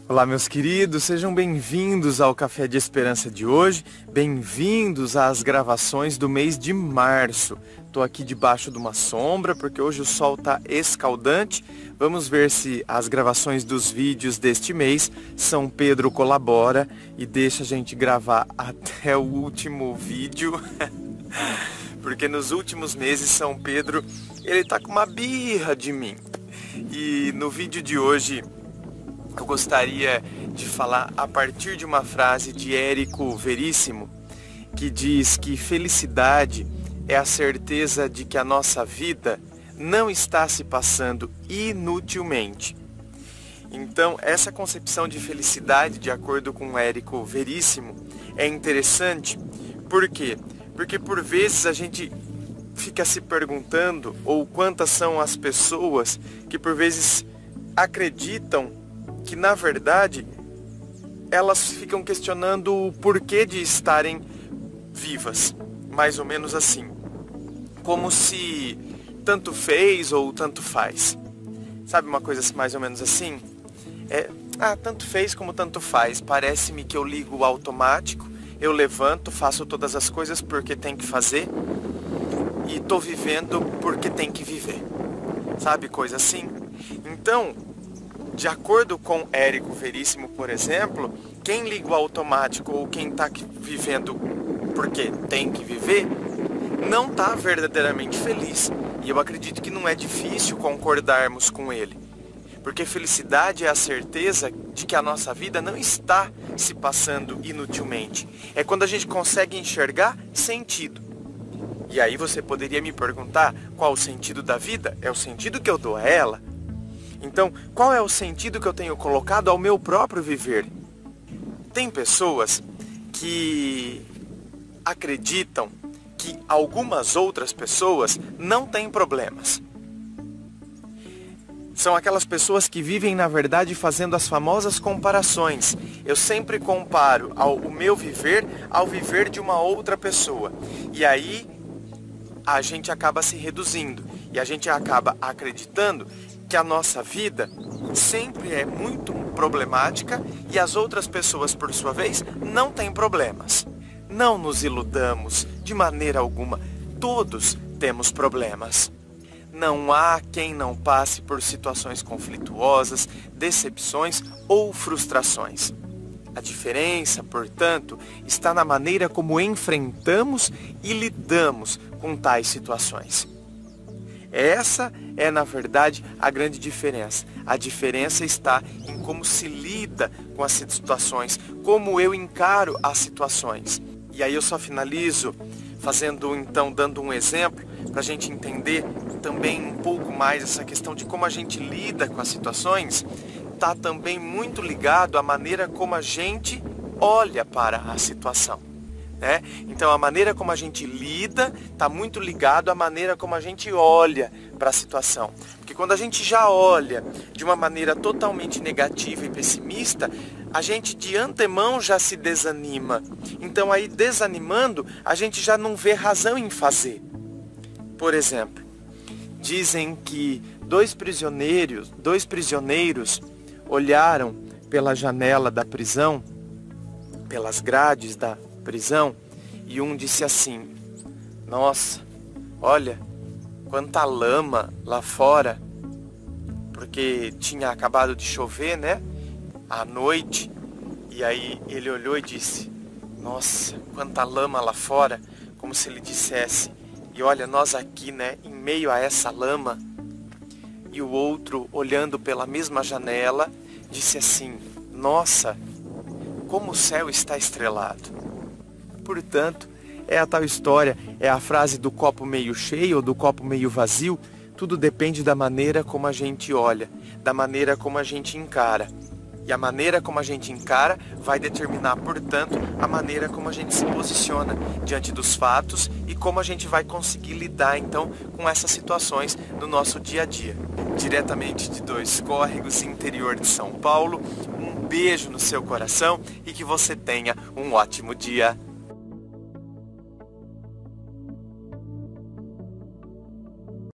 Olá, meus queridos, sejam bem-vindos ao Café de Esperança de hoje, bem-vindos às gravações do mês de março. Estou aqui debaixo de uma sombra porque hoje o sol está escaldante. Vamos ver se as gravações dos vídeos deste mês, São Pedro colabora e deixa a gente gravar até o último vídeo. Porque nos últimos meses São Pedro, ele tá com uma birra de mim. E no vídeo de hoje eu gostaria de falar a partir de uma frase de Érico Veríssimo, que diz que felicidade é a certeza de que a nossa vida não está se passando inutilmente. Então, essa concepção de felicidade, de acordo com Érico Veríssimo, é interessante. Por quê? Porque por vezes a gente fica se perguntando, ou quantas são as pessoas que por vezes acreditam que na verdade elas ficam questionando o porquê de estarem vivas, mais ou menos assim, como se tanto fez ou tanto faz. Sabe uma coisa mais ou menos assim? Tanto fez como tanto faz. Parece-me que eu ligo o automático, eu levanto, faço todas as coisas porque tem que fazer e tô vivendo porque tem que viver. Sabe, coisa assim? Então, de acordo com Érico Veríssimo, por exemplo, quem liga o automático ou quem está vivendo porque tem que viver, não está verdadeiramente feliz. E eu acredito que não é difícil concordarmos com ele. Porque felicidade é a certeza de que a nossa vida não está se passando inutilmente. É quando a gente consegue enxergar sentido. E aí você poderia me perguntar qual o sentido da vida? É o sentido que eu dou a ela? Então, qual é o sentido que eu tenho colocado ao meu próprio viver? Tem pessoas que acreditam que algumas outras pessoas não têm problemas. São aquelas pessoas que vivem, na verdade, fazendo as famosas comparações. Eu sempre comparo o meu viver ao viver de uma outra pessoa. E aí, a gente acaba se reduzindo. E a gente acaba acreditando que a nossa vida sempre é muito problemática e as outras pessoas, por sua vez, não têm problemas. Não nos iludamos de maneira alguma. Todos temos problemas. Não há quem não passe por situações conflituosas, decepções ou frustrações. A diferença, portanto, está na maneira como enfrentamos e lidamos com tais situações. Essa é, na verdade, a grande diferença. A diferença está em como se lida com as situações, como eu encaro as situações. E aí eu só finalizo dando um exemplo, para a gente entender também um pouco mais essa questão de como a gente lida com as situações, está também muito ligado à maneira como a gente olha para a situação. Né? Então a maneira como a gente lida está muito ligado à maneira como a gente olha para a situação. Porque quando a gente já olha de uma maneira totalmente negativa e pessimista, a gente de antemão já se desanima. Então aí desanimando, a gente já não vê razão em fazer. Por exemplo, dizem que dois prisioneiros olharam pela janela da prisão, pelas grades da prisão, e um disse assim: nossa, olha quanta lama lá fora, porque tinha acabado de chover, né, à noite. E aí ele olhou e disse: nossa, quanta lama lá fora, como se ele dissesse: e olha nós aqui, né, em meio a essa lama. E o outro, olhando pela mesma janela, disse assim: nossa, como o céu está estrelado. Portanto, é a tal história, é a frase do copo meio cheio ou do copo meio vazio. Tudo depende da maneira como a gente olha, da maneira como a gente encara. E a maneira como a gente encara vai determinar, portanto, a maneira como a gente se posiciona diante dos fatos e como a gente vai conseguir lidar, então, com essas situações no nosso dia a dia. Diretamente de Dois Córregos, interior de São Paulo, um beijo no seu coração e que você tenha um ótimo dia.